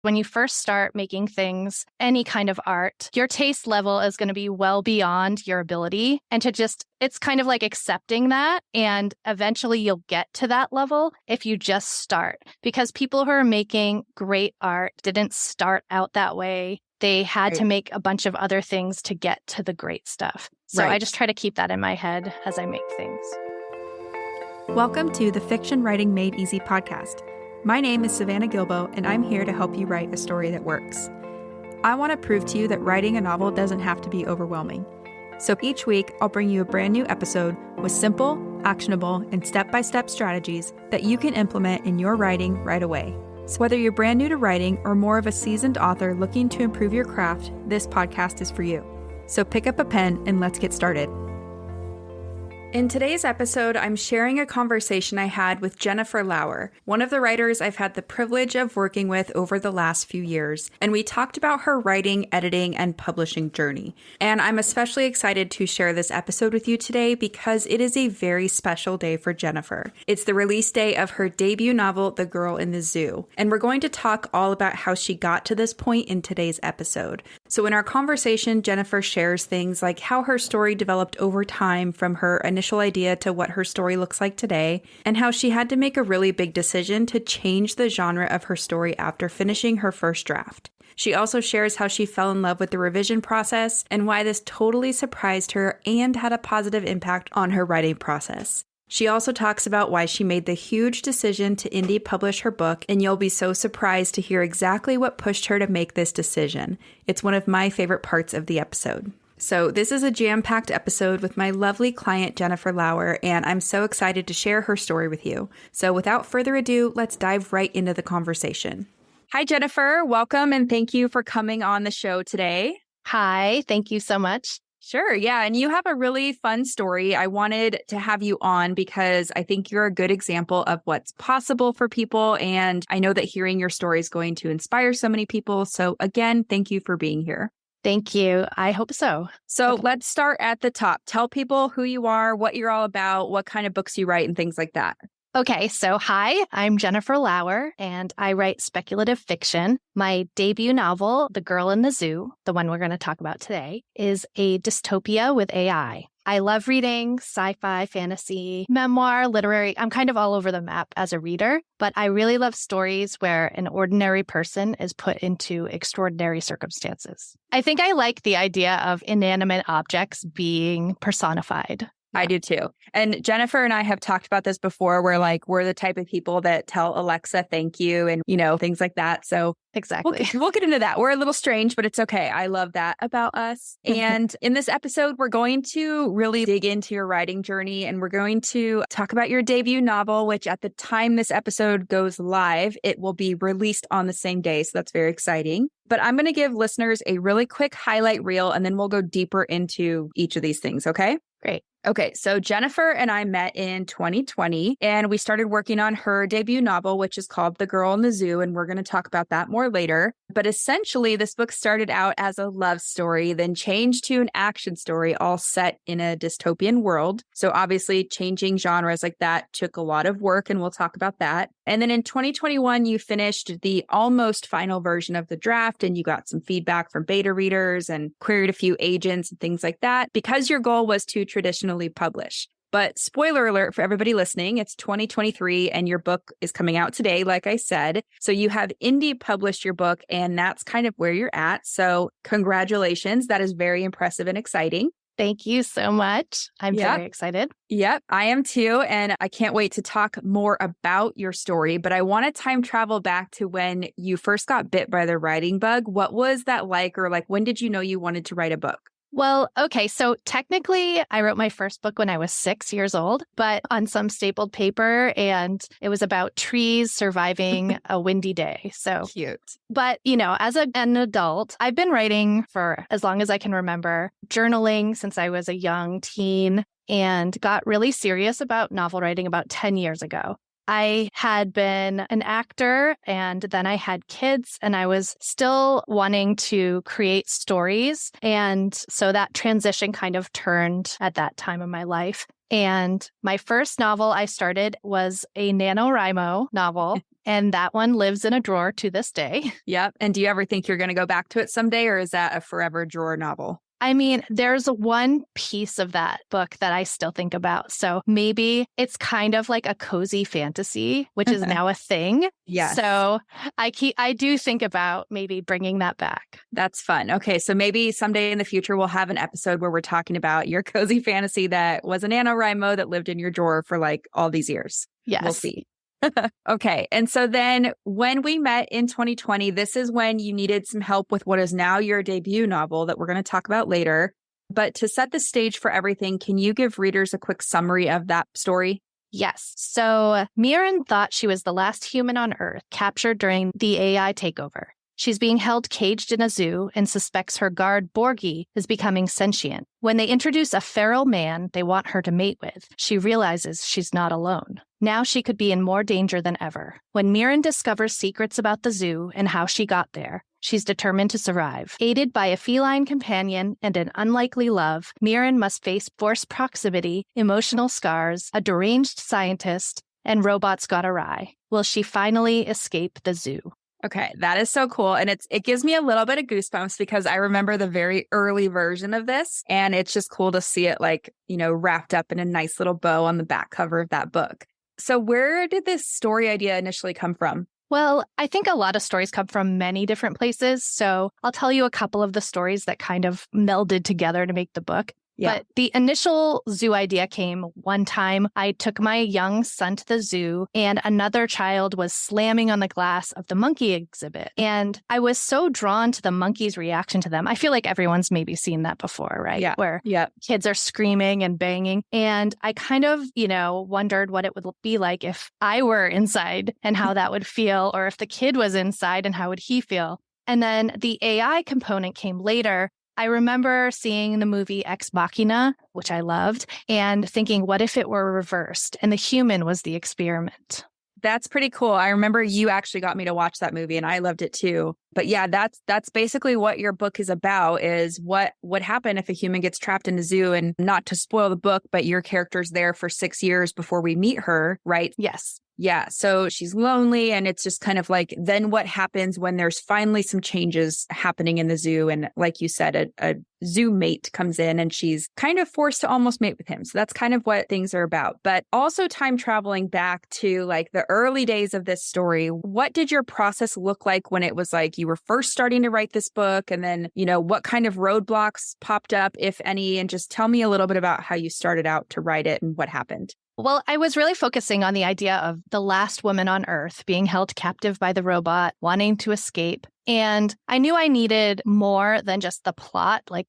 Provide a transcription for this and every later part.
When you first start making things, any kind of art, your taste level is going to be well beyond your ability. And it's kind of like accepting that. And eventually you'll get to that level if you just start. Because people who are making great art didn't start out that way. They had to make a bunch of other things to get to the great stuff. So I just try to keep that in my head as I make things. Welcome to the Fiction Writing Made Easy podcast. My name is Savannah Gilbo, and I'm here to help you write a story that works. I want to prove to you that writing a novel doesn't have to be overwhelming. So each week, I'll bring you a brand new episode with simple, actionable, and step-by-step strategies that you can implement in your writing right away. So whether you're brand new to writing or more of a seasoned author looking to improve your craft, this podcast is for you. So pick up a pen and let's get started. In today's episode, I'm sharing a conversation I had with Jennifer Lauer, one of the writers I've had the privilege of working with over the last few years, and we talked about her writing, editing, and publishing journey. And I'm especially excited to share this episode with you today because it is a very special day for Jennifer. It's the release day of her debut novel, The Girl in the Zoo, and we're going to talk all about how she got to this point in today's episode. So in our conversation, Jennifer shares things like how her story developed over time from her initial idea to what her story looks like today, and how she had to make a really big decision to change the genre of her story after finishing her first draft. She also shares how she fell in love with the revision process and why this totally surprised her and had a positive impact on her writing process. She also talks about why she made the huge decision to indie publish her book, and you'll be so surprised to hear exactly what pushed her to make this decision. It's one of my favorite parts of the episode. So this is a jam-packed episode with my lovely client, Jennifer Lauer, and I'm so excited to share her story with you. So without further ado, let's dive right into the conversation. Hi, Jennifer. Welcome, and thank you for coming on the show today. Hi, thank you so much. Sure. Yeah. And you have a really fun story. I wanted to have you on because I think you're a good example of what's possible for people. And I know that hearing your story is going to inspire so many people. So again, thank you for being here. Thank you. I hope so. So let's start at the top. Tell people who you are, what you're all about, what kind of books you write and things like that. Okay, so hi, I'm Jennifer Lauer, and I write speculative fiction. My debut novel, The Girl in the Zoo, the one we're going to talk about today, is a dystopia with AI. I love reading sci-fi, fantasy, memoir, literary. I'm kind of all over the map as a reader, but I really love stories where an ordinary person is put into extraordinary circumstances. I think I like the idea of inanimate objects being personified. I do too. And Jennifer and I have talked about this before where we're the type of people that tell Alexa thank you and, things like that. So exactly. We'll get into that. We're a little strange, but it's okay. I love that about us. And in this episode, we're going to really dig into your writing journey and we're going to talk about your debut novel, which at the time this episode goes live, it will be released on the same day. So that's very exciting. But I'm going to give listeners a really quick highlight reel and then we'll go deeper into each of these things. Okay? Great. Okay, so Jennifer and I met in 2020 and we started working on her debut novel, which is called The Girl in the Zoo, and we're going to talk about that more later. But essentially, this book started out as a love story, then changed to an action story, all set in a dystopian world. So obviously, changing genres like that took a lot of work, and we'll talk about that. And then in 2021, you finished the almost final version of the draft, and you got some feedback from beta readers and queried a few agents and things like that, because your goal was to traditionally publish. But spoiler alert for everybody listening, it's 2023 and your book is coming out today, like I said. So you have indie published your book and that's kind of where you're at. So congratulations. That is very impressive and exciting. Thank you so much. I'm very excited. Yep, I am too. And I can't wait to talk more about your story. But I want to time travel back to when you first got bit by the writing bug. What was that like? Or when did you know you wanted to write a book? Well, okay, so technically I wrote my first book when I was 6 years old, but on some stapled paper, and it was about trees surviving a windy day. So cute. But, as an adult, I've been writing for as long as I can remember, journaling since I was a young teen, and got really serious about novel writing about 10 years ago. I had been an actor and then I had kids and I was still wanting to create stories. And so that transition kind of turned at that time of my life. And my first novel I started was a NaNoWriMo novel. And that one lives in a drawer to this day. Yep. And do you ever think you're going to go back to it someday, or is that a forever drawer novel? I mean, there's one piece of that book that I still think about. So maybe it's kind of like a cozy fantasy, which is now a thing. Yes. So I do think about maybe bringing that back. That's fun. Okay. So maybe someday in the future, we'll have an episode where we're talking about your cozy fantasy that was a NaNoWriMo that lived in your drawer for like all these years. Yes. We'll see. Okay. And so then when we met in 2020, this is when you needed some help with what is now your debut novel that we're going to talk about later. But to set the stage for everything, can you give readers a quick summary of that story? Yes. So Mirren thought she was the last human on Earth captured during the AI takeover. She's being held caged in a zoo and suspects her guard, Borgie, is becoming sentient. When they introduce a feral man they want her to mate with, she realizes she's not alone. Now she could be in more danger than ever. When Mirren discovers secrets about the zoo and how she got there, she's determined to survive. Aided by a feline companion and an unlikely love, Mirren must face forced proximity, emotional scars, a deranged scientist, and robots got awry. Will she finally escape the zoo? Okay, that is so cool. And it gives me a little bit of goosebumps because I remember the very early version of this. And it's just cool to see it like, wrapped up in a nice little bow on the back cover of that book. So where did this story idea initially come from? Well, I think a lot of stories come from many different places. So I'll tell you a couple of the stories that kind of melded together to make the book. Yeah. But the initial zoo idea came one time. I took my young son to the zoo and another child was slamming on the glass of the monkey exhibit. And I was so drawn to the monkey's reaction to them. I feel like everyone's maybe seen that before, right? Yeah. Where kids are screaming and banging. And I kind of, wondered what it would be like if I were inside and how that would feel, or if the kid was inside and how would he feel. And then the AI component came later. I remember seeing the movie Ex Machina, which I loved, and thinking, what if it were reversed and the human was the experiment? That's pretty cool. I remember you actually got me to watch that movie and I loved it too. But yeah, that's basically what your book is about, is what would happen if a human gets trapped in a zoo. And not to spoil the book, but your character's there for 6 years before we meet her, right? Yes. Yeah. So she's lonely, and it's just kind of like, then what happens when there's finally some changes happening in the zoo? And like you said, a zoo mate comes in and she's kind of forced to almost mate with him. So that's kind of what things are about. But also time traveling back to like the early days of this story. What did your process look like when it was like you were first starting to write this book? And then, what kind of roadblocks popped up, if any? And just tell me a little bit about how you started out to write it and what happened. Well, I was really focusing on the idea of the last woman on Earth being held captive by the robot, wanting to escape. And I knew I needed more than just the plot, like,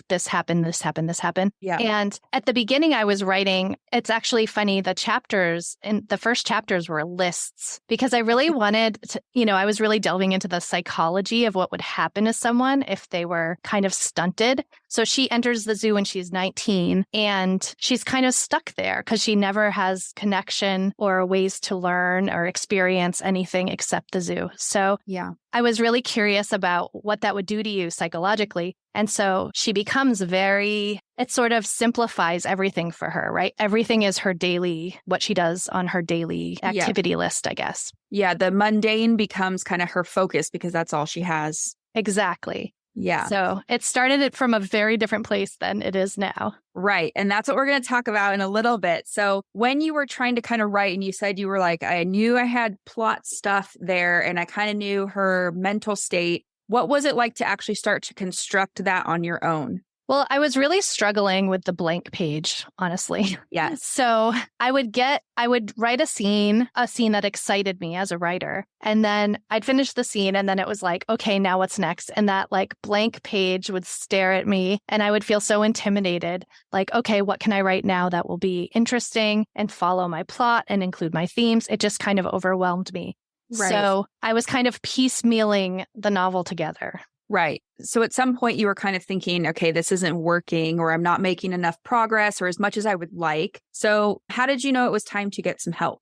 this happened, this happened, this happened. Yeah. And at the beginning I was writing, it's actually funny, the chapters, and the first chapters were lists, because I really wanted to, I was really delving into the psychology of what would happen to someone if they were kind of stunted. So she enters the zoo when she's 19 and she's kind of stuck there because she never has connection or ways to learn or experience anything except the zoo. So yeah, I was really curious about what that would do to you psychologically. And so she becomes it sort of simplifies everything for her, right? Everything is her daily, what she does on her daily activity list, I guess. Yeah, the mundane becomes kind of her focus because that's all she has. Exactly. Yeah. So it started it from a very different place than it is now. Right. And that's what we're going to talk about in a little bit. So when you were trying to kind of write, and you said you were like, I knew I had plot stuff there and I kind of knew her mental state. What was it like to actually start to construct that on your own? Well, I was really struggling with the blank page, honestly. Yes. So I would write a scene that excited me as a writer. And then I'd finish the scene and then it was like, okay, now what's next? And that like blank page would stare at me and I would feel so intimidated. Like, okay, what can I write now that will be interesting and follow my plot and include my themes? It just kind of overwhelmed me. Right. So I was kind of piecemealing the novel together. Right. So at some point you were kind of thinking, okay, this isn't working, or I'm not making enough progress or as much as I would like. So how did you know it was time to get some help?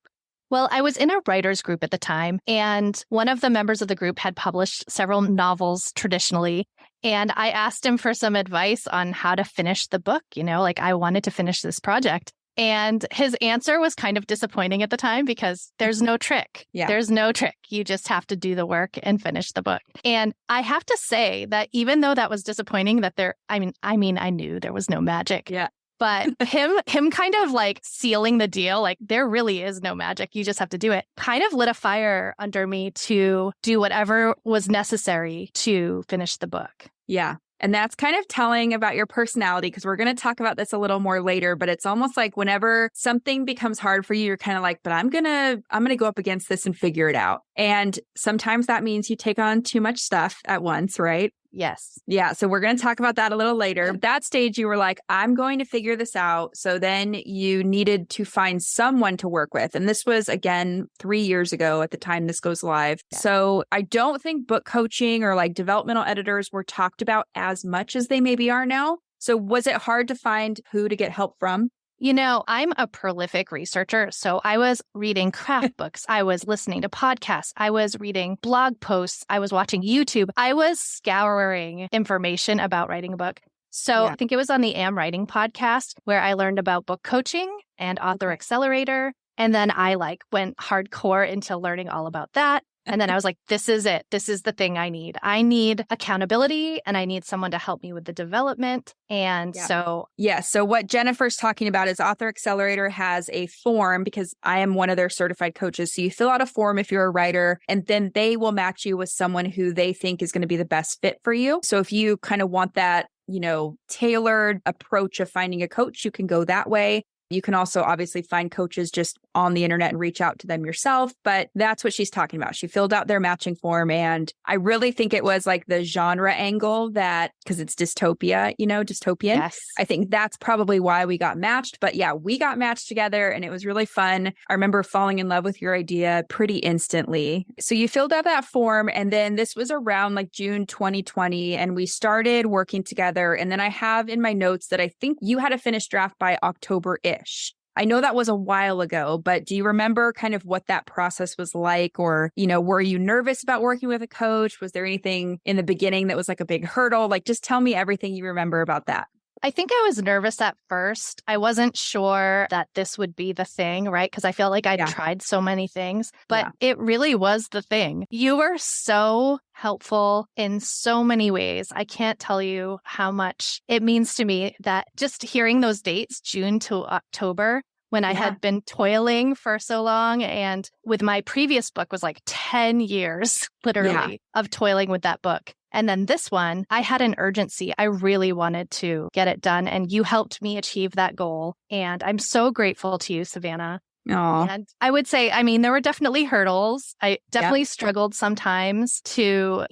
Well, I was in a writer's group at the time, and one of the members of the group had published several novels traditionally. And I asked him for some advice on how to finish the book. Like I wanted to finish this project. And his answer was kind of disappointing at the time because there's no trick. Yeah. There's no trick. You just have to do the work and finish the book. And I have to say that even though that was disappointing that I knew there was no magic. Yeah. But him kind of like sealing the deal, like there really is no magic. You just have to do it. Kind of lit a fire under me to do whatever was necessary to finish the book. Yeah. And that's kind of telling about your personality because we're going to talk about this a little more later, but it's almost like whenever something becomes hard for you, you're kind of like, but I'm going to go up against this and figure it out. And sometimes that means you take on too much stuff at once, right? Yes. Yeah. So we're going to talk about that a little later. At that stage, you were like, I'm going to figure this out. So then you needed to find someone to work with. And this was, again, 3 years ago at the time this goes live. Yeah. So I don't think book coaching or like developmental editors were talked about as much as they maybe are now. So was it hard to find who to get help from? You know, I'm a prolific researcher, so I was reading craft books. I was listening to podcasts. I was reading blog posts. I was watching YouTube. I was scouring information about writing a book. So I think it was on the Am Writing podcast where I learned about book coaching and Author Accelerator. And then I went hardcore into learning all about that. And then I was like, this is it. This is the thing I need. I need accountability and I need someone to help me with the development. And so what Jennifer's talking about is Author Accelerator has a form because I am one of their certified coaches. So you fill out a form if you're a writer, and then they will match you with someone who they think is going to be the best fit for you. So if you kind of want that, tailored approach of finding a coach, you can go that way. You can also obviously find coaches just on the internet and reach out to them yourself. But that's what she's talking about. She filled out their matching form. And I really think it was like the genre angle that, because it's dystopia, dystopian. Yes. I think that's probably why we got matched. But yeah, we got matched together and it was really fun. I remember falling in love with your idea pretty instantly. So you filled out that form. And then this was around June 2020. And we started working together. And then I have in my notes that I think you had a finished draft by October-ish. I know that was a while ago, but do you remember kind of what that process was like? Or, were you nervous about working with a coach? Was there anything in the beginning that was like a big hurdle? Just tell me everything you remember about that. I think I was nervous at first. I wasn't sure that this would be the thing, right? Because I feel like I'd tried so many things, but it really was the thing. You were so helpful in so many ways. I can't tell you how much it means to me that just hearing those dates, June to October, when I had been toiling for so long. And with my previous book was 10 years, literally, of toiling with that book. And then this one, I had an urgency. I really wanted to get it done. And you helped me achieve that goal. And I'm so grateful to you, Savannah. Aww. And I would say, there were definitely hurdles. I definitely struggled sometimes to,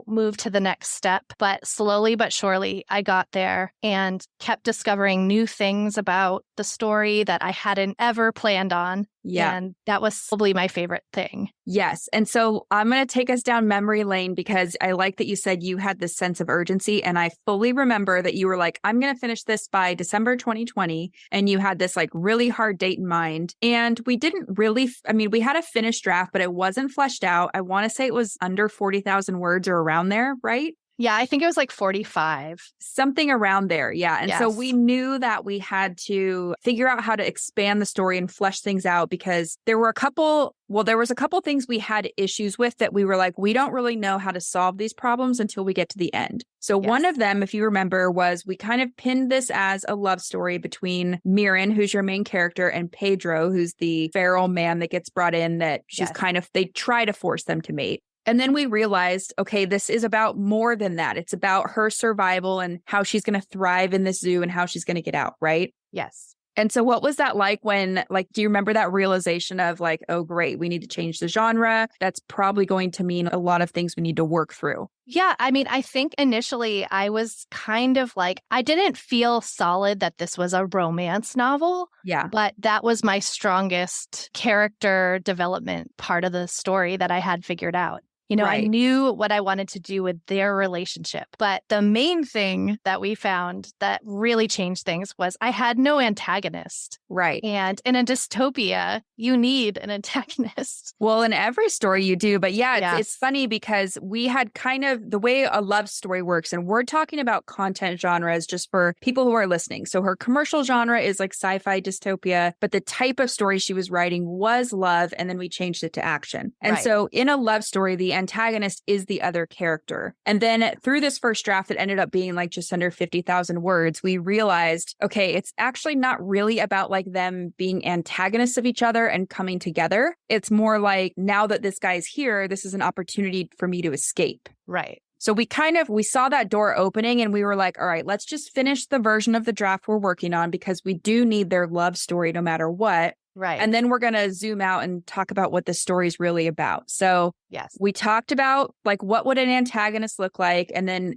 move to the next step. But slowly but surely, I got there and kept discovering new things about the story that I hadn't ever planned on. Yeah. And that was probably my favorite thing. Yes. And so I'm going to take us down memory lane because I like that you said you had this sense of urgency. And I fully remember that you were like, I'm going to finish this by December 2020. And you had this really hard date in mind. And we didn't really, we had a finished draft, but it wasn't fleshed out. I want to say it was under 40,000 words or around there, right? Yeah, I think it was 45. Something around there. Yeah. And so we knew that we had to figure out how to expand the story and flesh things out because there was a couple things we had issues with that we were like, we don't really know how to solve these problems until we get to the end. So one of them, if you remember, was we kind of pinned this as a love story between Mirren, who's your main character, and Pedro, who's the feral man that gets brought in that she's they try to force them to mate. And then we realized, okay, this is about more than that. It's about her survival and how she's going to thrive in this zoo and how she's going to get out, right? Yes. And so what was that like when, do you remember that realization of oh, great, we need to change the genre? That's probably going to mean a lot of things we need to work through. Yeah. I think initially I was kind of I didn't feel solid that this was a romance novel. Yeah. But that was my strongest character development part of the story that I had figured out. I Right. knew what I wanted to do with their relationship. But the main thing that we found that really changed things was I had no antagonist. Right. And in a dystopia, you need an antagonist. Well, in every story you do. But yeah, Yes. it's funny because we had kind of the way a love story works. And we're talking about content genres just for people who are listening. So her commercial genre is like sci-fi dystopia, but the type of story she was writing was love. And then we changed it to action. And Right. so in a love story, the antagonist is the other character. And then through this first draft that ended up being like just under 50,000 words, we realized, okay, it's actually not really about like them being antagonists of each other and coming together. It's more like, now that this guy's here, this is an opportunity for me to escape. Right. So we saw that door opening and we were like, all right, let's just finish the version of the draft we're working on because we do need their love story no matter what. Right. And then we're going to zoom out and talk about what the story is really about. So yes, we talked about like, what would an antagonist look like? And then,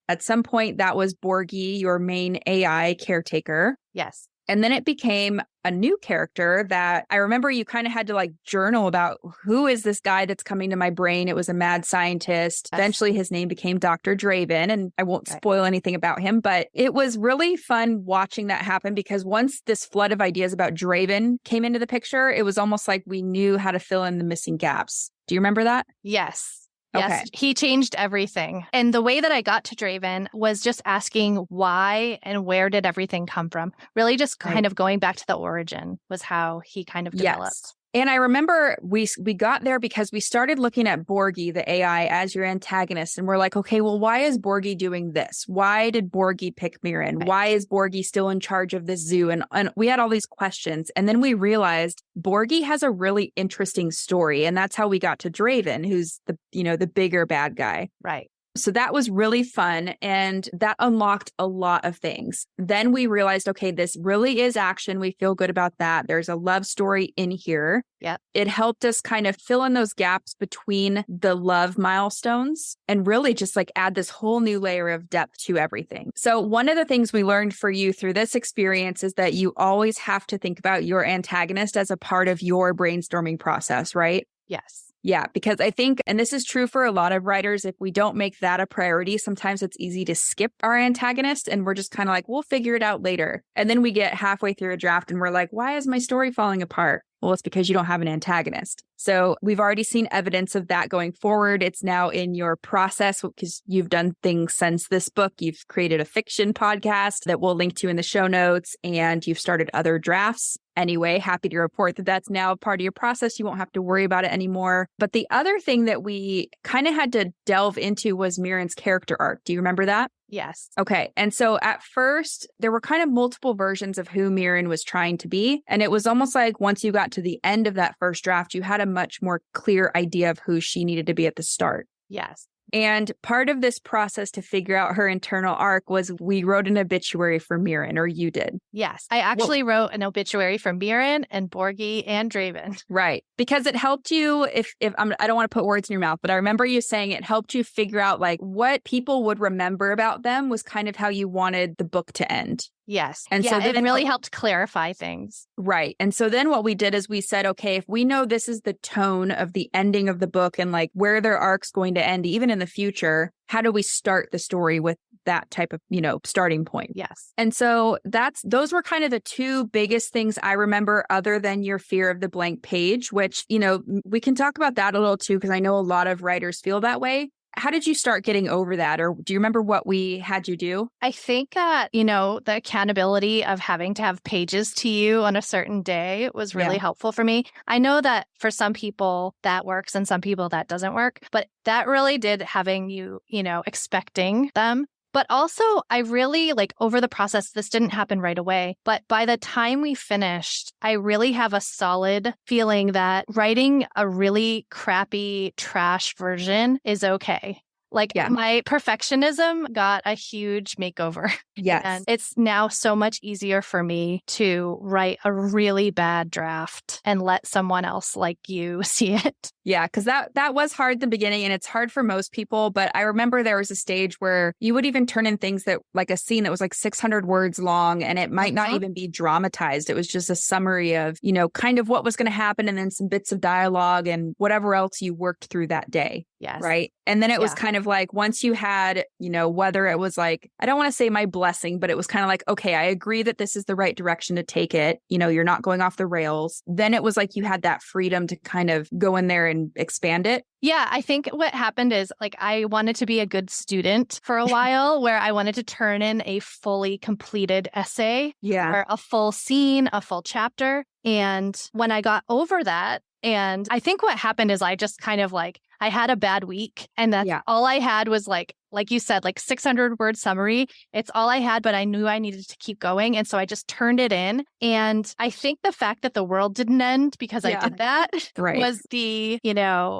at some point that was Borgie, your main AI caretaker. yes. And then it became a new character that I remember you kind of had to like journal about, who is this guy that's coming to my brain? It was a mad scientist. Yes. Eventually his name became Dr. Draven, and I won't spoil anything about him, but it was really fun watching that happen because once this flood of ideas about Draven came into the picture, it was almost like we knew how to fill in the missing gaps. Do you remember that? Yes. Okay. Yes, he changed everything. And the way that I got to Draven was just asking why and where did everything come from? Really just kind of going back to the origin was how he kind of developed. Yes. And I remember we got there because we started looking at Borgie, the AI, as your antagonist. And we're like, okay, well, why is Borgie doing this? Why did Borgie pick Mirren? Right. Why is Borgie still in charge of this zoo? And we had all these questions. And then we realized Borgie has a really interesting story. And that's how we got to Draven, who's the bigger bad guy. Right. So that was really fun, and that unlocked a lot of things. Then we realized, okay, this really is action. We feel good about that. There's a love story in here. Yep. It helped us kind of fill in those gaps between the love milestones and really just like add this whole new layer of depth to everything. So one of the things we learned for you through this experience is that you always have to think about your antagonist as a part of your brainstorming process, right? Yes. Yeah, because I think, and this is true for a lot of writers, if we don't make that a priority, sometimes it's easy to skip our antagonist and we're just kind of like, we'll figure it out later. And then we get halfway through a draft and we're like, why is my story falling apart? Well, it's because you don't have an antagonist. So we've already seen evidence of that going forward. It's now in your process because you've done things since this book. You've created a fiction podcast that we'll link to in the show notes, and you've started other drafts. Anyway, happy to report that that's now part of your process. You won't have to worry about it anymore. But the other thing that we kind of had to delve into was Mirren's character arc. Do you remember that? Yes. Okay. And so at first, there were kind of multiple versions of who Mirren was trying to be. And it was almost like once you got to the end of that first draft, you had a much more clear idea of who she needed to be at the start. Yes. And part of this process to figure out her internal arc was we wrote an obituary for Mirren, or you did. Yes. I actually wrote an obituary for Mirren and Borgie and Draven. Right. Because it helped you, if I don't want to put words in your mouth, but I remember you saying it helped you figure out like what people would remember about them was kind of how you wanted the book to end. Yes. And so then it really helped clarify things. Right. And so then what we did is we said, okay, if we know this is the tone of the ending of the book and like where their arc's going to end, even in the future, how do we start the story with that type of, starting point? Yes. And so those were kind of the two biggest things I remember, other than your fear of the blank page, which, we can talk about that a little too, because I know a lot of writers feel that way. How did you start getting over that? Or do you remember what we had you do? I think that, the accountability of having to have pages to you on a certain day was really helpful for me. I know that for some people that works and some people that doesn't work, but that really did having you, expecting them. But also, I really over the process, this didn't happen right away. But by the time we finished, I really have a solid feeling that writing a really crappy trash version is okay. My perfectionism got a huge makeover. Yes. And it's now so much easier for me to write a really bad draft and let someone else like you see it. Yeah, because that was hard at the beginning and it's hard for most people. But I remember there was a stage where you would even turn in things that like a scene that was like 600 words long and it might not even be dramatized. It was just a summary of, kind of what was going to happen and then some bits of dialogue and whatever else you worked through that day. Yes. Right. And then it was kind of like once you had, whether it was like, I don't want to say my blessing, but it was kind of like, okay, I agree that this is the right direction to take it. You're not going off the rails. Then it was like you had that freedom to kind of go in there and expand it. Yeah, I think what happened is like I wanted to be a good student for a while where I wanted to turn in a fully completed essay or a full scene, a full chapter. And when I got over that, and I think what happened is I just kind of like, I had a bad week and that's all I had was like you said, like 600 word summary. It's all I had, but I knew I needed to keep going. And so I just turned it in. And I think the fact that the world didn't end because I did that was the,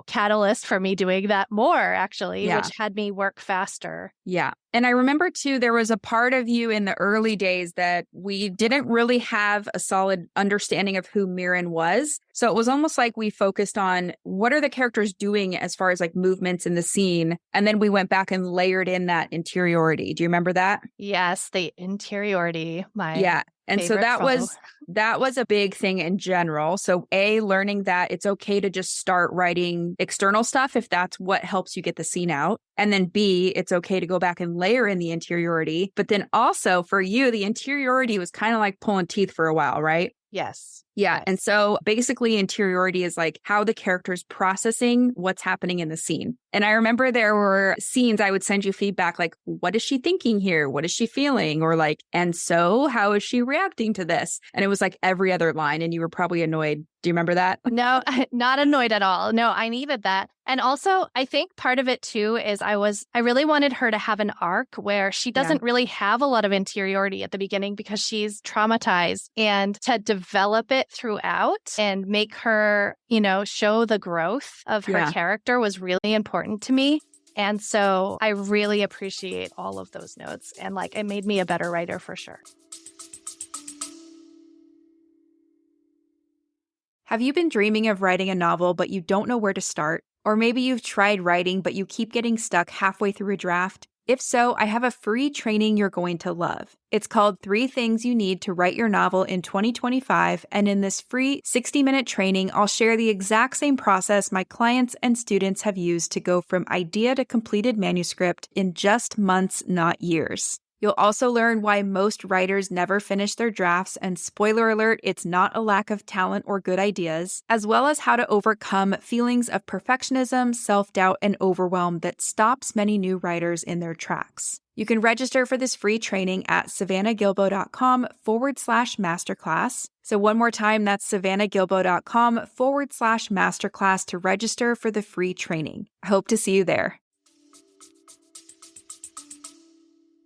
catalyst for me doing that more actually, which had me work faster. Yeah. And I remember too, there was a part of you in the early days that we didn't really have a solid understanding of who Mirren was. So it was almost like we focused on what are the characters doing as far as like movements in the scene. And then we went back and layered in that interiority. Do you remember that? Yes, the interiority. And so that was a big thing in general. So learning that it's okay to just start writing external stuff if that's what helps you get the scene out. And then B, it's okay to go back and layer in the interiority. But then also for you, the interiority was kind of like pulling teeth for a while, right? Yes. Yeah. Yes. And so basically interiority is like how the character's processing what's happening in the scene. And I remember there were scenes I would send you feedback like, what is she thinking here? What is she feeling? Or like, and so how is she reacting to this? And it was like every other line and you were probably annoyed. Do you remember that? No, not annoyed at all. No, I needed that. And also, I think part of it too is I really wanted her to have an arc where she doesn't really have a lot of interiority at the beginning because she's traumatized, and to develop it throughout and make her, show the growth of her character was really important to me. And so I really appreciate all of those notes. And like, it made me a better writer for sure. Have you been dreaming of writing a novel, but you don't know where to start? Or maybe you've tried writing, but you keep getting stuck halfway through a draft? If so, I have a free training you're going to love. It's called 3 Things You Need to Write Your Novel in 2025, and in this free 60-minute training, I'll share the exact same process my clients and students have used to go from idea to completed manuscript in just months, not years. You'll also learn why most writers never finish their drafts, and spoiler alert, it's not a lack of talent or good ideas, as well as how to overcome feelings of perfectionism, self-doubt, and overwhelm that stops many new writers in their tracks. You can register for this free training at savannahgilbo.com/masterclass. So one more time, that's savannahgilbo.com/masterclass to register for the free training. I hope to see you there.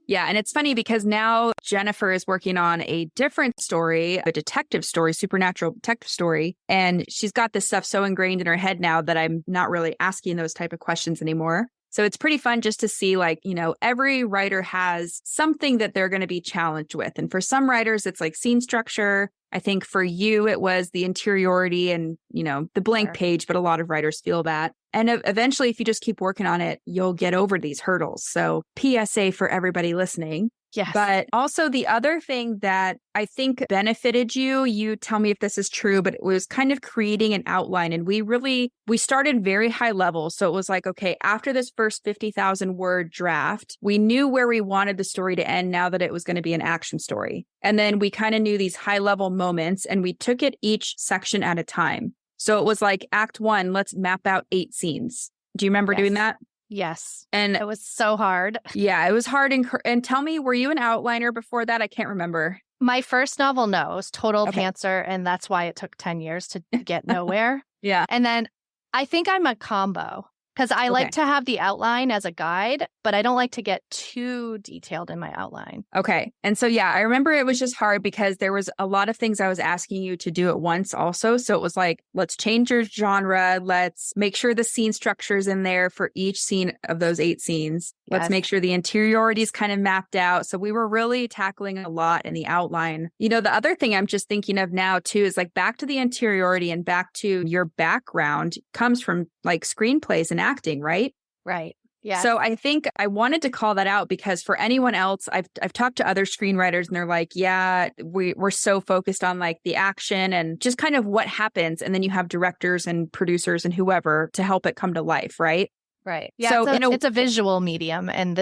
Yeah, and it's funny because now Jennifer is working on a different story, a detective story, supernatural detective story. And she's got this stuff so ingrained in her head now that I'm not really asking those type of questions anymore. So it's pretty fun just to see like, every writer has something that they're going to be challenged with. And for some writers, it's like scene structure. I think for you, it was the interiority and, the blank page, but a lot of writers feel that. And eventually, if you just keep working on it, you'll get over these hurdles. So PSA for everybody listening. Yes. But also the other thing that I think benefited you tell me if this is true, but it was kind of creating an outline. And we started very high level. So it was like, okay, after this first 50,000 word draft, we knew where we wanted the story to end now that it was going to be an action story. And then we kind of knew these high level moments and we took it each section at a time. So it was like Act 1, let's map out 8 scenes. Do you remember doing that? Yes. And it was so hard. Yeah, it was hard. And tell me, were you an outliner before that? I can't remember. My first novel, no, it was total pantser. And that's why it took 10 years to get nowhere. Yeah. And then I think I'm a combo. Because I like Okay. to have the outline as a guide, but I don't like to get too detailed in my outline. Okay. And so, yeah, I remember it was just hard because there was a lot of things I was asking you to do at once also. So it was like, let's change your genre. Let's make sure the scene structure is in there for each scene of those 8 scenes. Let's Yes. make sure the interiority is kind of mapped out. So we were really tackling a lot in the outline. You know, the other thing I'm just thinking of now too is like back to the interiority and back to your background comes from like screenplays and acting, right? Right. Yeah. So I think I wanted to call that out because for anyone else, I've talked to other screenwriters and they're like, yeah, we're so focused on like the action and just kind of what happens. And then you have directors and producers and whoever to help it come to life, right? Right. Yeah. So So it's a visual medium, and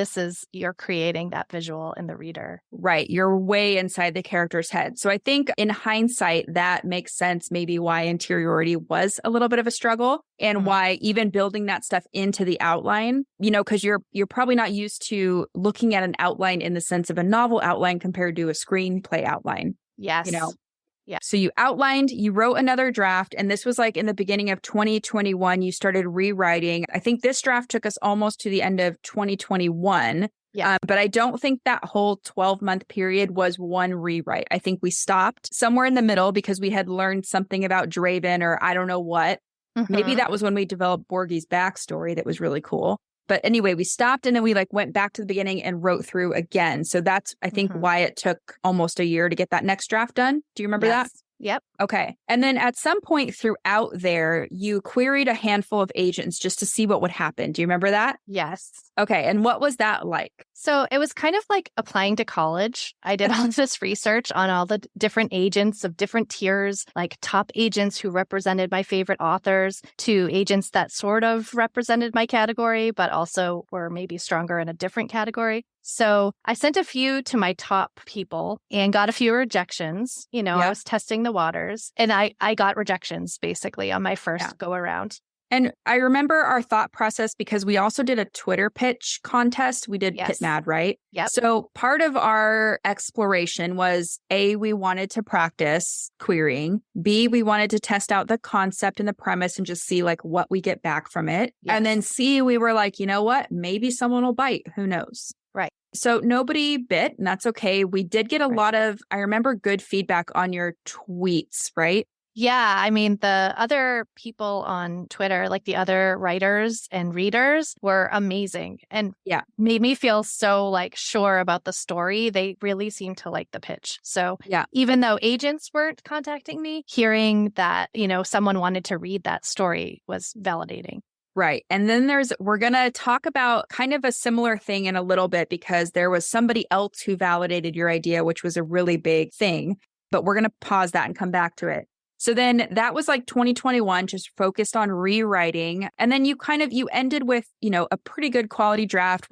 you're creating that visual in the reader. Right. You're way inside the character's head. So I think in hindsight, that makes sense maybe why interiority was a little bit of a struggle and why even building that stuff into the outline, you know, because you're probably not used to looking at an outline in the sense of a novel outline compared to a screenplay outline. Yes. You know? Yeah. So you outlined, you wrote another draft, and this was like in the beginning of 2021, you started rewriting. I think this draft took us almost to the end of 2021. Yeah. But I don't think that whole 12-month period was one rewrite. I think we stopped somewhere in the middle because we had learned something about Draven or I don't know what. Maybe that was when we developed Borgie's backstory that was really cool. But anyway, we stopped and then we like went back to the beginning and wrote through again. So that's, I think, why it took almost a year to get that next draft done. Do you remember that? Yep. Okay. And then at some point throughout there, you queried a handful of agents just to see what would happen. Do you remember that? Yes. Okay. And what was that like? So it was kind of like applying to college. I did all this research on all the different agents of different tiers, like top agents who represented my favorite authors to agents that sort of represented my category, but also were maybe stronger in a different category. So I sent a few to my top people and got a few rejections. You know, I was testing the waters and I got rejections basically on my first go around. And I remember our thought process because we also did a Twitter pitch contest. We did Pit Mad, right? Yep. So part of our exploration was A, we wanted to practice querying. B, we wanted to test out the concept and the premise and just see like what we get back from it. Yes. And then C, we were like, you know what? Maybe someone will bite. Who knows? Right. So nobody bit, and that's okay. We did get a lot of, I remember, good feedback on your tweets, right? Yeah, I mean, the other people on Twitter, like the other writers and readers, were amazing and made me feel so like sure about the story. They really seemed to like the pitch. So even though agents weren't contacting me, hearing that, you know, someone wanted to read that story was validating. Right. And then we're going to talk about kind of a similar thing in a little bit because there was somebody else who validated your idea, which was a really big thing. But we're going to pause that and come back to it. So then that was like 2021, just focused on rewriting. And then you ended with, you know, a pretty good quality draft.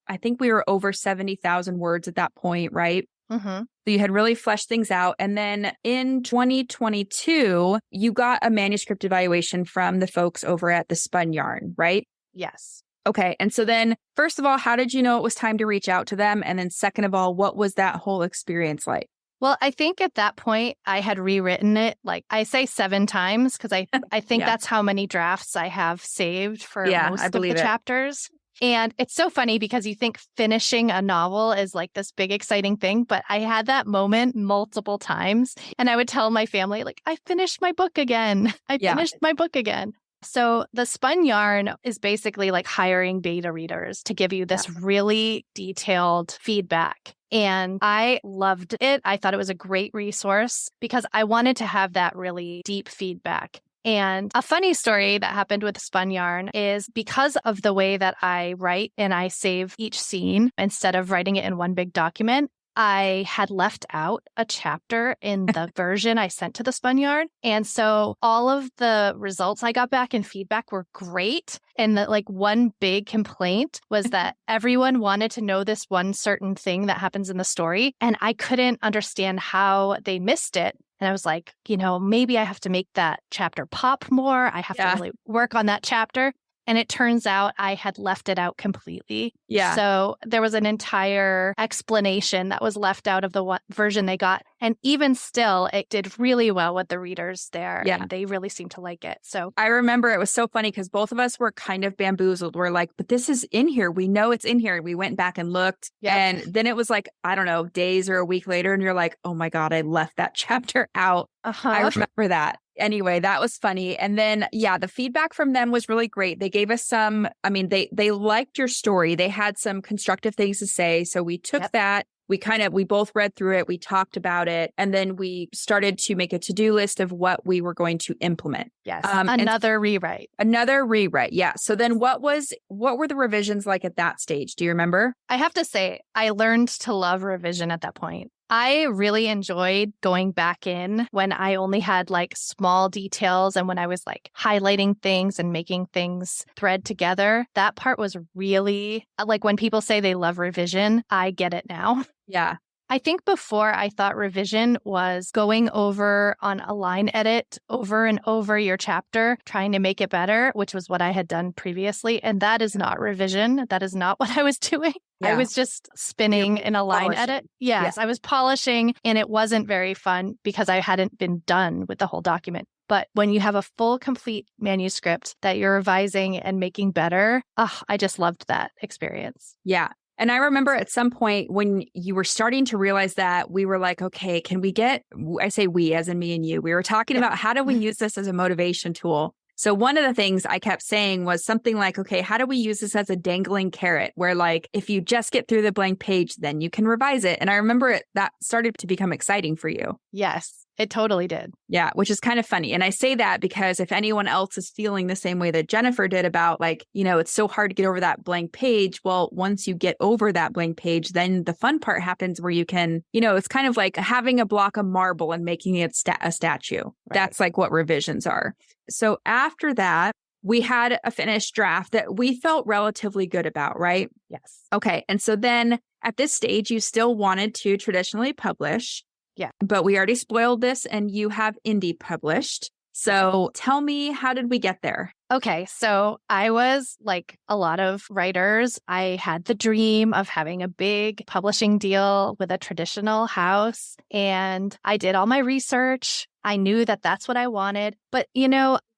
I think we were over 70,000 words at that point, right? So you had really fleshed things out. And then in 2022, you got a manuscript evaluation from the folks over at the Spun Yarn, right? Yes. Okay. And so then, first of all, how did you know it was time to reach out to them? And then second of all, what was that whole experience like? Well, I think at that point I had rewritten it, like I say 7 times, because I think that's how many drafts I have saved for most of the chapters. And it's so funny because you think finishing a novel is like this big, exciting thing. But I had that moment multiple times. And I would tell my family, like, I finished my book again. I finished my book again. So the Spun Yarn is basically like hiring beta readers to give you this really detailed feedback. And I loved it. I thought it was a great resource because I wanted to have that really deep feedback. And a funny story that happened with Spun Yarn is because of the way that I write and I save each scene instead of writing it in one big document, I had left out a chapter in the version I sent to the Spun Yarn. And so all of the results I got back and feedback were great. And that like one big complaint was that everyone wanted to know this one certain thing that happens in the story. And I couldn't understand how they missed it. And I was like, you know, maybe I have to make that chapter pop more. I have to really work on that chapter. And it turns out I had left it out completely. Yeah. So there was an entire explanation that was left out of the version they got. And even still, it did really well with the readers there. Yeah. And they really seemed to like it. So I remember it was so funny because both of us were kind of bamboozled. We're like, but this is in here. We know it's in here. We went back and looked. Yep. And then it was like, I don't know, days or a week later. And you're like, oh my God, I left that chapter out. I remember that. Anyway, that was funny. And then, yeah, the feedback from them was really great. They gave us some, I mean, they liked your story. They had some constructive things to say. So we took that. We both read through it. We talked about it. And then we started to make a to-do list of what we were going to implement. Yes. Another rewrite. Another rewrite. Yeah. So then what were the revisions like at that stage? Do you remember? I have to say, I learned to love revision at that point. I really enjoyed going back in when I only had like small details and when I was like highlighting things and making things thread together. That part was really like when people say they love revision, I get it now. Yeah. I think before I thought revision was going over on a line edit over and over your chapter, trying to make it better, which was what I had done previously. And that is not revision. That is not what I was doing. Yeah. I was just spinning in a line edit. Yes, I was polishing and it wasn't very fun because I hadn't been done with the whole document. But when you have a full, complete manuscript that you're revising and making better, I just loved that experience. Yeah. And I remember at some point when you were starting to realize that, we were like, okay, can we I say we as in me and you, we were talking about how do we use this as a motivation tool? So one of the things I kept saying was something like, okay, how do we use this as a dangling carrot where like, if you just get through the blank page, then you can revise it. And I remember that started to become exciting for you. Yes, it totally did. Yeah, which is kind of funny. And I say that because if anyone else is feeling the same way that Jennifer did about like, it's so hard to get over that blank page. Well, once you get over that blank page, then the fun part happens where you can, it's kind of like having a block of marble and making it a statue. Right. That's like what revisions are. So after that, we had a finished draft that we felt relatively good about, right? Yes. Okay. And so then at this stage, you still wanted to traditionally publish. Yeah. But we already spoiled this and you have indie published. So tell me, how did we get there? Okay, so I was like a lot of writers. I had the dream of having a big publishing deal with a traditional house, and I did all my research. I knew that that's what I wanted. But,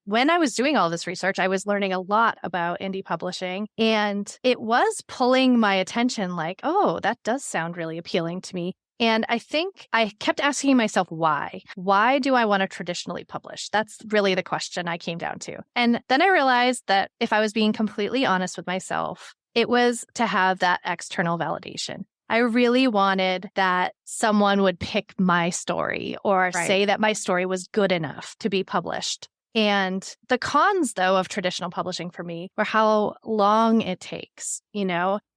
when I was doing all this research, I was learning a lot about indie publishing, and it was pulling my attention like, oh, that does sound really appealing to me. And I think I kept asking myself, why? Why do I want to traditionally publish? That's really the question I came down to. And then I realized that if I was being completely honest with myself, it was to have that external validation. I really wanted that someone would pick my story or say that my story was good enough to be published. And the cons, though, of traditional publishing for me were how long it takes,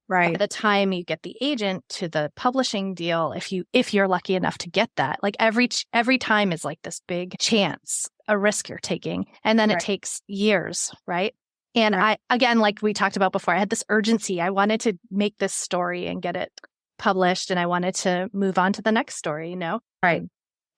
By the time you get the agent to the publishing deal, if you're lucky enough to get that, like every time is like this big chance, a risk you're taking. And then it takes years, right? And I, again, like we talked about before, I had this urgency. I wanted to make this story and get it published, and I wanted to move on to the next story, Right.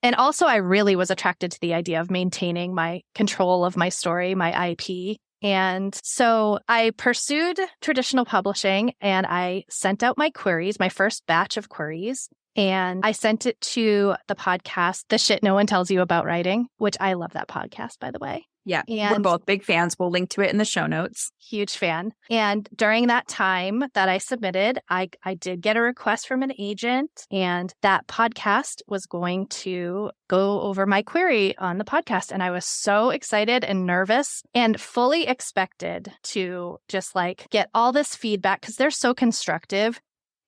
And also, I really was attracted to the idea of maintaining my control of my story, my IP. And so I pursued traditional publishing and I sent out my queries, my first batch of queries, and I sent it to the podcast, The Shit No One Tells You About Writing, which I love that podcast, by the way. Yeah, we're both big fans. We'll link to it in the show notes. Huge fan. And during that time that I submitted, I did get a request from an agent, and that podcast was going to go over my query on the podcast. And I was so excited and nervous and fully expected to just like get all this feedback because they're so constructive.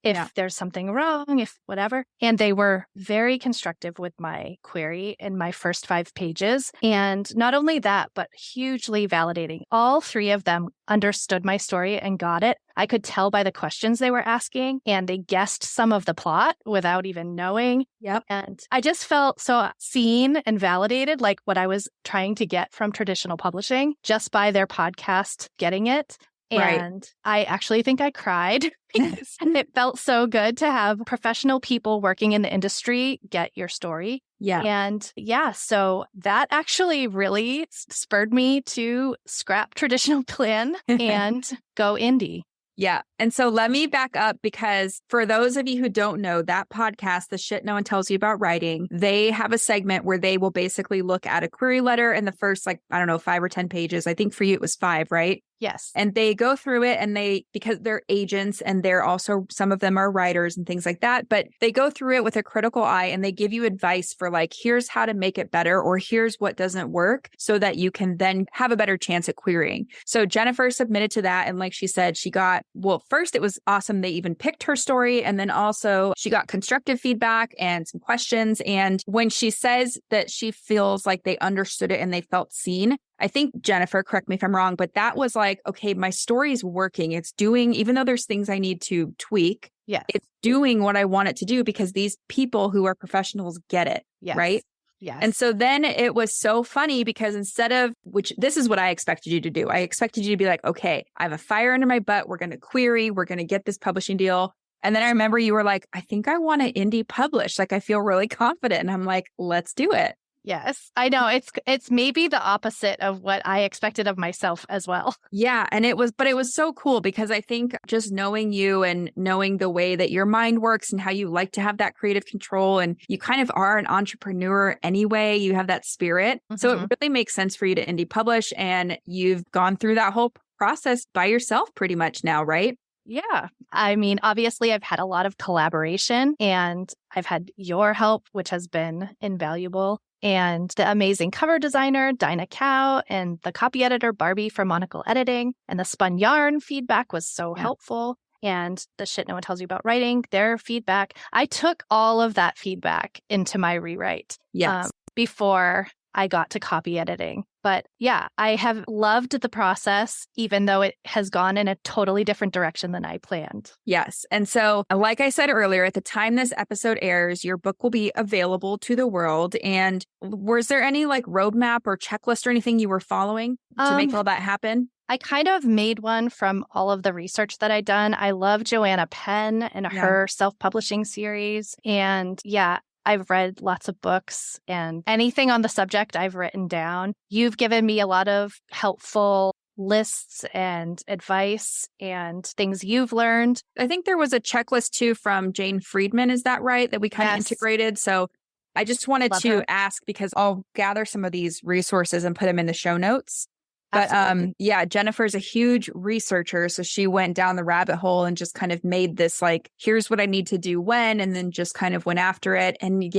If there's something wrong, if whatever. And they were very constructive with my query in my first 5 pages. And not only that, but hugely validating. All 3 of them understood my story and got it. I could tell by the questions they were asking, and they guessed some of the plot without even knowing. Yep. And I just felt so seen and validated, like what I was trying to get from traditional publishing, just by their podcast getting it. Right. And I actually think I cried because it felt so good to have professional people working in the industry get your story. Yeah. And yeah, so that actually really spurred me to scrap traditional plan and go indie. Yeah. And so let me back up because for those of you who don't know, that podcast, The Shit No One Tells You About Writing, they have a segment where they will basically look at a query letter in the first, 5 or 10 pages. I think for you it was 5, right? Yes. And they go through it and because they're agents and they're also, some of them are writers and things like that, but they go through it with a critical eye and they give you advice for here's how to make it better, or here's what doesn't work so that you can then have a better chance at querying. So Jennifer submitted to that. And like she said, first it was awesome. They even picked her story. And then also she got constructive feedback and some questions. And when she says that she feels like they understood it and they felt seen, I think, Jennifer, correct me if I'm wrong, but that was okay, my story's working. It's doing, even though there's things I need to tweak, yes, it's doing what I want it to do because these people who are professionals get it, yes. right? Yes. And so then it was so funny because which this is what I expected you to do. I expected you to be like, okay, I have a fire under my butt. We're going to query. We're going to get this publishing deal. And then I remember you were like, I think I want to indie publish. I feel really confident. And I'm like, let's do it. Yes, I know. It's maybe the opposite of what I expected of myself as well. Yeah. And it was so cool because I think just knowing you and knowing the way that your mind works and how you like to have that creative control, and you kind of are an entrepreneur anyway, you have that spirit. Mm-hmm. So it really makes sense for you to indie publish. And you've gone through that whole process by yourself pretty much now, right? Yeah. I mean, obviously, I've had a lot of collaboration and I've had your help, which has been invaluable. And the amazing cover designer, Dinah Cow, and the copy editor, Barbie from Monocle Editing, and the Spun Yarn feedback was so helpful. And the Shit No One Tells You About Writing, their feedback. I took all of that feedback into my rewrite before I got to copy editing. But yeah, I have loved the process, even though it has gone in a totally different direction than I planned. Yes. And so, like I said earlier, at the time this episode airs, your book will be available to the world. And was there any roadmap or checklist or anything you were following to make all that happen? I kind of made one from all of the research that I'd done. I love Joanna Penn and her self-publishing series. And yeah, I've read lots of books, and anything on the subject I've written down. You've given me a lot of helpful lists and advice and things you've learned. I think there was a checklist too from Jane Friedman. Is that right? That we kind of integrated. So I just wanted to ask because I'll gather some of these resources and put them in the show notes. But Jennifer's a huge researcher. So she went down the rabbit hole and just kind of made this here's what I need to do when, and then just kind of went after it. And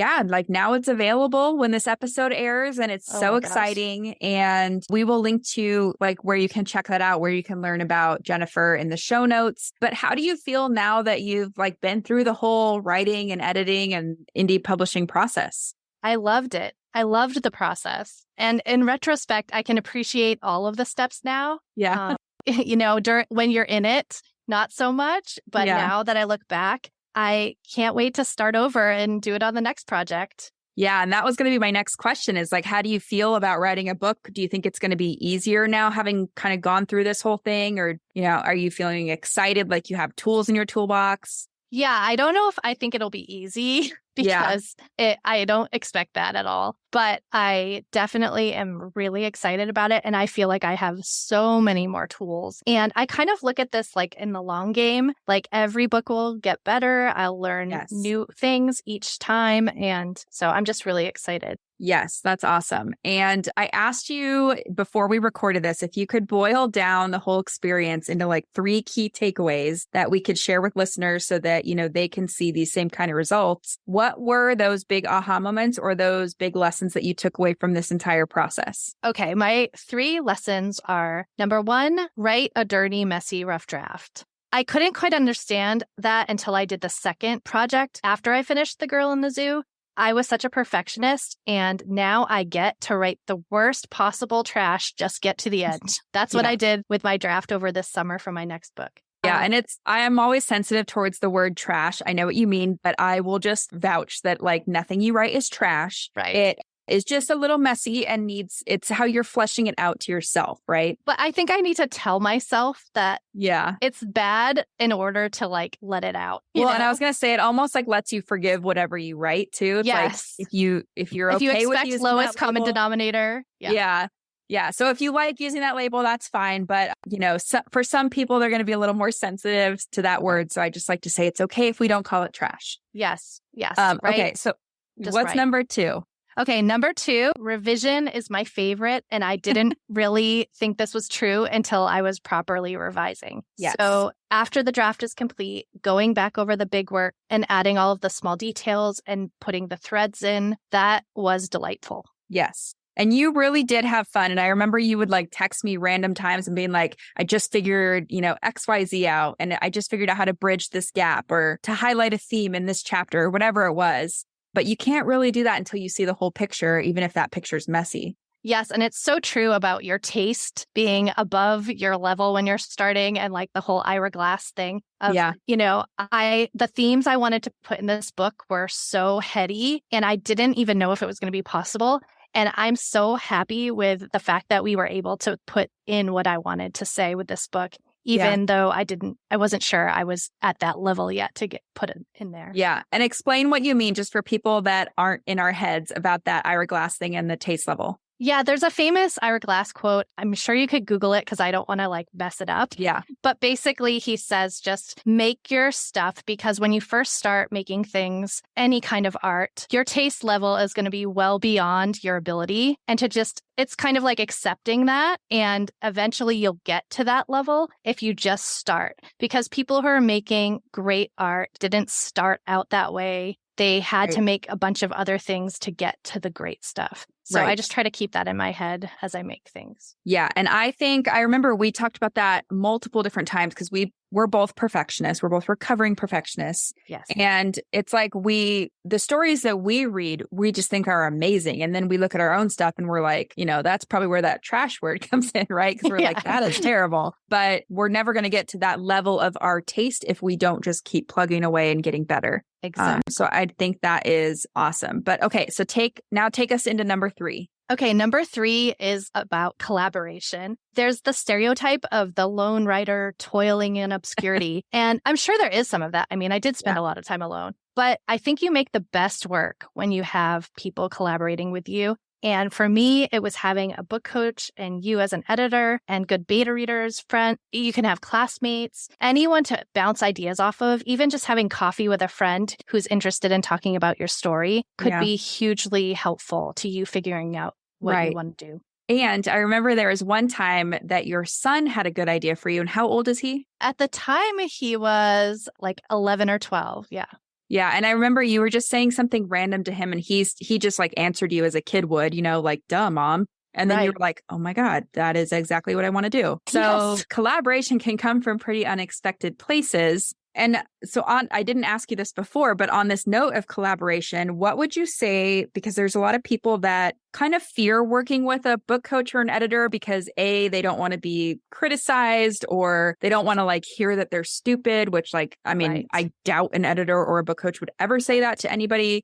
now it's available when this episode airs, and it's so exciting. And we will link to where you can check that out, where you can learn about Jennifer in the show notes. But how do you feel now that you've been through the whole writing and editing and indie publishing process? I loved it. I loved the process. And in retrospect, I can appreciate all of the steps now. Yeah. When you're in it, not so much. But now that I look back, I can't wait to start over and do it on the next project. Yeah. And that was going to be my next question is how do you feel about writing a book? Do you think it's going to be easier now having kind of gone through this whole thing? Or, are you feeling excited like you have tools in your toolbox? Yeah, I don't know if I think it'll be easy because I don't expect that at all. But I definitely am really excited about it. And I feel like I have so many more tools. And I kind of look at this in the long game, every book will get better. I'll learn new things each time. And so I'm just really excited. Yes, that's awesome. And I asked you before we recorded this, if you could boil down the whole experience into 3 key takeaways that we could share with listeners so that, they can see these same kind of results. What were those big aha moments or those big lessons that you took away from this entire process? Okay, my 3 lessons are: number 1, write a dirty, messy, rough draft. I couldn't quite understand that until I did the second project after I finished The Girl in the Zoo. I was such a perfectionist, and now I get to write the worst possible trash, just get to the end. That's what I did with my draft over this summer for my next book. Yeah. And I am always sensitive towards the word trash. I know what you mean, but I will just vouch that nothing you write is trash. Right. is just a little messy and it's how you're fleshing it out to yourself, right? But I think I need to tell myself that it's bad in order to like let it out. Well, and I was going to say it almost like lets you forgive whatever you write too. It's like if you're if okay you with expect using lowest that common label, denominator. Yeah. So if you like using that label, that's fine. But, for some people, they're going to be a little more sensitive to that word. So I just like to say it's okay if we don't call it trash. Yes. Right. Okay. So what's number 2? Okay. Number 2, revision is my favorite. And I didn't really think this was true until I was properly revising. Yes. So after the draft is complete, going back over the big work and adding all of the small details and putting the threads in, that was delightful. Yes. And you really did have fun. And I remember you would like text me random times and being like, I just figured, XYZ out. And I just figured out how to bridge this gap or to highlight a theme in this chapter or whatever it was. But you can't really do that until you see the whole picture, even if that picture's messy. Yes. And it's so true about your taste being above your level when you're starting and like the whole Ira Glass thing. The themes I wanted to put in this book were so heady and I didn't even know if it was going to be possible. And I'm so happy with the fact that we were able to put in what I wanted to say with this book, even though I wasn't sure I was at that level yet to put it in there. Yeah. And explain what you mean just for people that aren't in our heads about that Ira Glass thing and the taste level. Yeah, there's a famous Ira Glass quote. I'm sure you could Google it because I don't want to like mess it up. Yeah. But basically he says just make your stuff because when you first start making things, any kind of art, your taste level is going to be well beyond your ability. And it's kind of like accepting that. And eventually you'll get to that level if you just start. Because people who are making great art didn't start out that way. They had to make a bunch of other things to get to the great stuff. So I just try to keep that in my head as I make things. Yeah. And I remember we talked about that multiple different times because we're both perfectionists. We're both recovering perfectionists. Yes. And it's like the stories that we read, we just think are amazing. And then we look at our own stuff and we're like, that's probably where that trash word comes in, right? Because we're like, that is terrible. But we're never going to get to that level of our taste if we don't just keep plugging away and getting better. Exactly. So I think that is awesome. But okay, so take us into number 3. Okay, number 3 is about collaboration. There's the stereotype of the lone writer toiling in obscurity. And I'm sure there is some of that. I mean, I did spend a lot of time alone, but I think you make the best work when you have people collaborating with you. And for me, it was having a book coach and you as an editor and good beta readers, friend. You can have classmates, anyone to bounce ideas off of. Even just having coffee with a friend who's interested in talking about your story could be hugely helpful to you figuring out what you want to do. And I remember there was one time that your son had a good idea for you. And how old is he? At the time, he was like 11 or 12. Yeah. Yeah. And I remember you were just saying something random to him and he just like answered you as a kid would, like, duh, mom. And then you were like, oh my God, that is exactly what I want to do. So collaboration can come from pretty unexpected places. And so I didn't ask you this before, but on this note of collaboration, what would you say? Because there's a lot of people that kind of fear working with a book coach or an editor because they don't want to be criticized or they don't want to like hear that they're stupid, which I doubt an editor or a book coach would ever say that to anybody,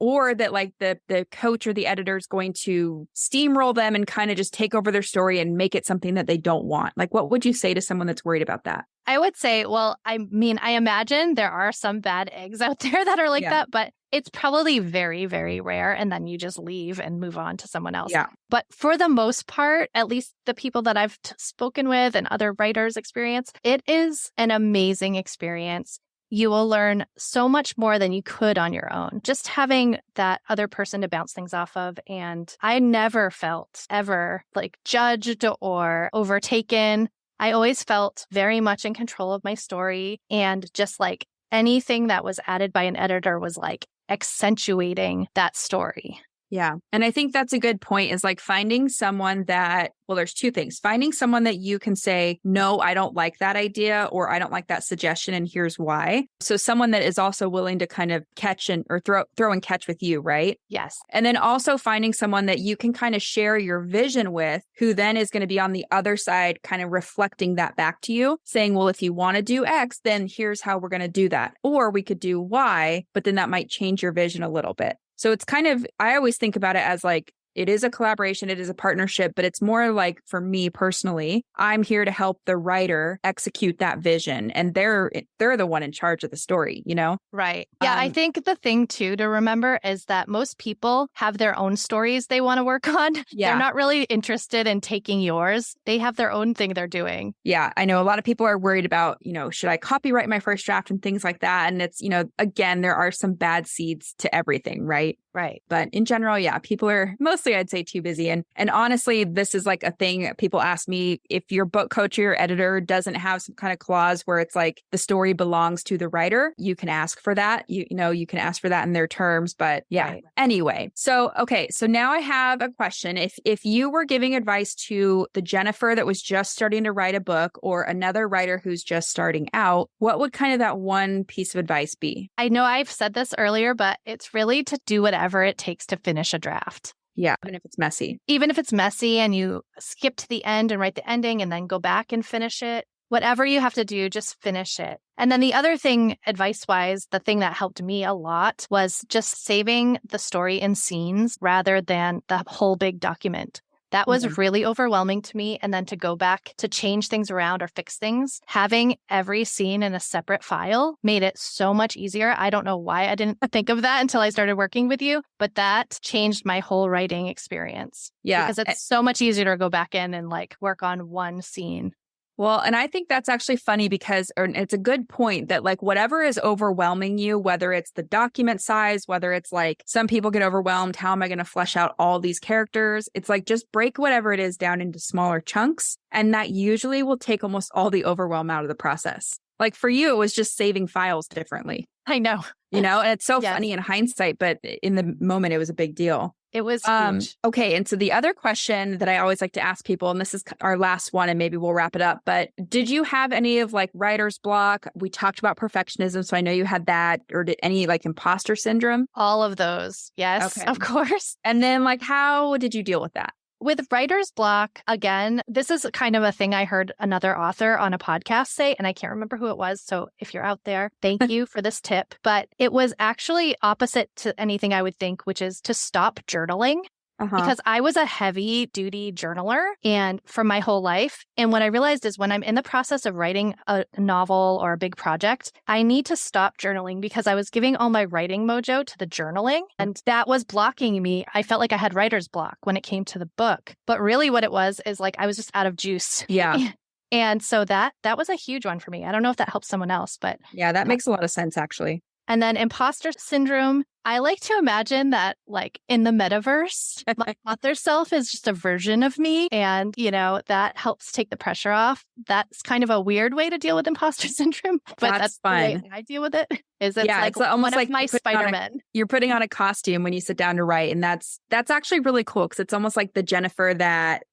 or that like the coach or the editor is going to steamroll them and kind of just take over their story and make it something that they don't want. Like, what would you say to someone that's worried about that? I would say, I imagine there are some bad eggs out there that are like that, but it's probably very, very rare. And then you just leave and move on to someone else. Yeah. But for the most part, at least the people that I've spoken with and other writers' experience, it is an amazing experience. You will learn so much more than you could on your own. Just having that other person to bounce things off of. And I never felt ever like judged or overtaken. I always felt very much in control of my story, and just like anything that was added by an editor was like accentuating that story. Yeah. And I think that's a good point is like finding someone that, there's two things. Finding someone that you can say, no, I don't like that idea, or I don't like that suggestion, and here's why. So someone that is also willing to kind of catch or throw and catch with you, right? Yes. And then also finding someone that you can kind of share your vision with, who then is going to be on the other side, kind of reflecting that back to you, saying, well, if you want to do X, then here's how we're going to do that. Or we could do Y, but then that might change your vision a little bit. So it's kind of, I always think about it as like, it is a collaboration, it is a partnership, but it's more like for me personally, I'm here to help the writer execute that vision. And they're the one in charge of the story, you know? Right. Yeah, I think the thing too to remember is that most people have their own stories they want to work on. Yeah. They're not really interested in taking yours. They have their own thing they're doing. Yeah, I know a lot of people are worried about, should I copyright my first draft and things like that? And it's, again, there are some bad seeds to everything, right? Right. But in general, yeah, people are mostly, I'd say, too busy. And honestly, this is like a thing people ask me, if your book coach or your editor doesn't have some kind of clause where it's like the story belongs to the writer, you can ask for that. You can ask for that in their terms. But yeah, right. Anyway. So, okay. So now I have a question. If you were giving advice to the Jennifer that was just starting to write a book or another writer who's just starting out, what would kind of that one piece of advice be? I know I've said this earlier, but it's really to do whatever it takes to finish a draft. Yeah, even if it's messy. Even if it's messy and you skip to the end and write the ending and then go back and finish it, whatever you have to do, just finish it. And then the other thing, advice-wise, the thing that helped me a lot was just saving the story in scenes rather than the whole big document. That was really overwhelming to me. And then to go back to change things around or fix things, having every scene in a separate file made it so much easier. I don't know why I didn't think of that until I started working with you, but that changed my whole writing experience. Yeah. Because it's so much easier to go back in and like work on one scene. Well, and I think that's actually funny because it's a good point that like whatever is overwhelming you, whether it's the document size, whether it's like some people get overwhelmed, how am I going to flesh out all these characters? It's like just break whatever it is down into smaller chunks. And that usually will take almost all the overwhelm out of the process. Like for you, it was just saving files differently. I know. And it's so funny in hindsight, but in the moment, it was a big deal. It was huge. Okay. And so the other question that I always like to ask people, and this is our last one, and maybe we'll wrap it up, but did you have any of like writer's block? We talked about perfectionism. So I know you had that, or did any like imposter syndrome? All of those. Yes, okay. Of course. And then like, how did you deal with that? With writer's block, again, this is kind of a thing I heard another author on a podcast say, and I can't remember who it was. So if you're out there, thank you for this tip. But it was actually opposite to anything I would think, which is to stop journaling. Because I was a heavy duty journaler and for my whole life. And what I realized is when I'm in the process of writing a novel or a big project, I need to stop journaling because I was giving all my writing mojo to the journaling and that was blocking me. I felt like I had writer's block when it came to the book. But really what it was is like I was just out of juice. Yeah. And so that was a huge one for me. I don't know if that helps someone else, but yeah, that makes a lot of sense actually. And then imposter syndrome. I like to imagine that like in the metaverse, my author self is just a version of me. And, that helps take the pressure off. That's kind of a weird way to deal with imposter syndrome. But that's fun. The way I deal with it. It's almost like my Spider-Man. You're putting on a costume when you sit down to write. And that's actually really cool because it's almost like the Jennifer that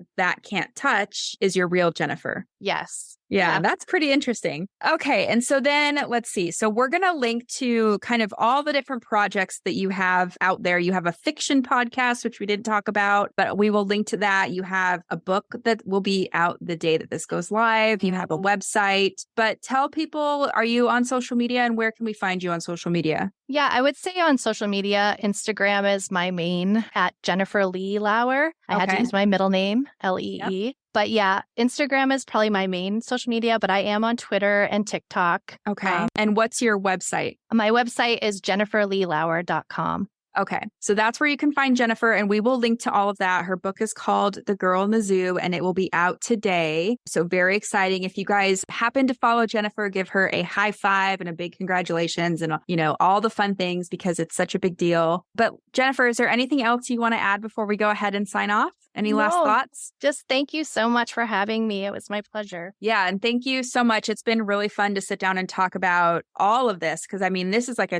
can't touch is your real Jennifer. Yes. Yeah, that's pretty interesting. Okay. And so then let's see. So we're going to link to kind of all the different projects that you have out there. You have a fiction podcast, which we didn't talk about, but we will link to that. You have a book that will be out the day that this goes live. You have a website, but tell people, are you on social media and where can we find you on social media? Yeah, I would say on social media, Instagram is my main at Jennifer Lee Lauer. I had to use my middle name, Lee. Yep. But yeah, Instagram is probably my main social media, but I am on Twitter and TikTok. Okay. And what's your website? My website is jenniferleelauer.com. Okay. So that's where you can find Jennifer, and we will link to all of that. Her book is called The Girl in the Zoo, and it will be out today. So very exciting. If you guys happen to follow Jennifer, give her a high five and a big congratulations and, all the fun things because it's such a big deal. But Jennifer, is there anything else you want to add before we go ahead and sign off? Any last thoughts? Just thank you so much for having me. It was my pleasure. Yeah. And thank you so much. It's been really fun to sit down and talk about all of this. Cause this is like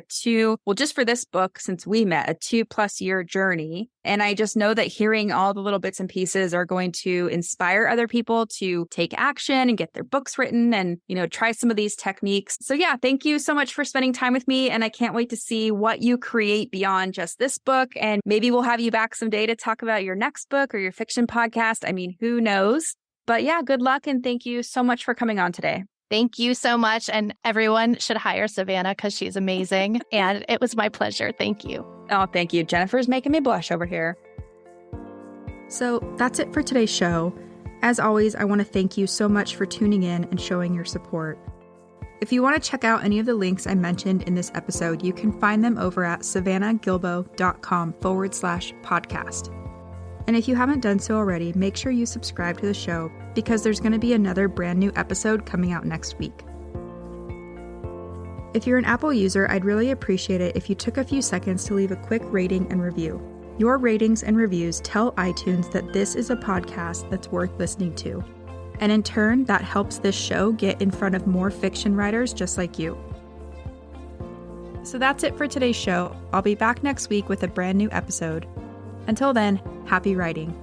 just for this book, since we met, a 2+ year journey. And I just know that hearing all the little bits and pieces are going to inspire other people to take action and get their books written and, try some of these techniques. So yeah, thank you so much for spending time with me. And I can't wait to see what you create beyond just this book. And maybe we'll have you back someday to talk about your next book or your fiction podcast. Who knows? But yeah, good luck. And thank you so much for coming on today. Thank you so much. And everyone should hire Savannah because she's amazing. And it was my pleasure. Thank you. Oh, thank you. Jennifer's making me blush over here. So that's it for today's show. As always, I want to thank you so much for tuning in and showing your support. If you want to check out any of the links I mentioned in this episode, you can find them over at savannahgilbo.com/podcast. And if you haven't done so already, make sure you subscribe to the show because there's going to be another brand new episode coming out next week. If you're an Apple user, I'd really appreciate it if you took a few seconds to leave a quick rating and review. Your ratings and reviews tell iTunes that this is a podcast that's worth listening to. And in turn, that helps this show get in front of more fiction writers just like you. So that's it for today's show. I'll be back next week with a brand new episode. Until then, happy writing.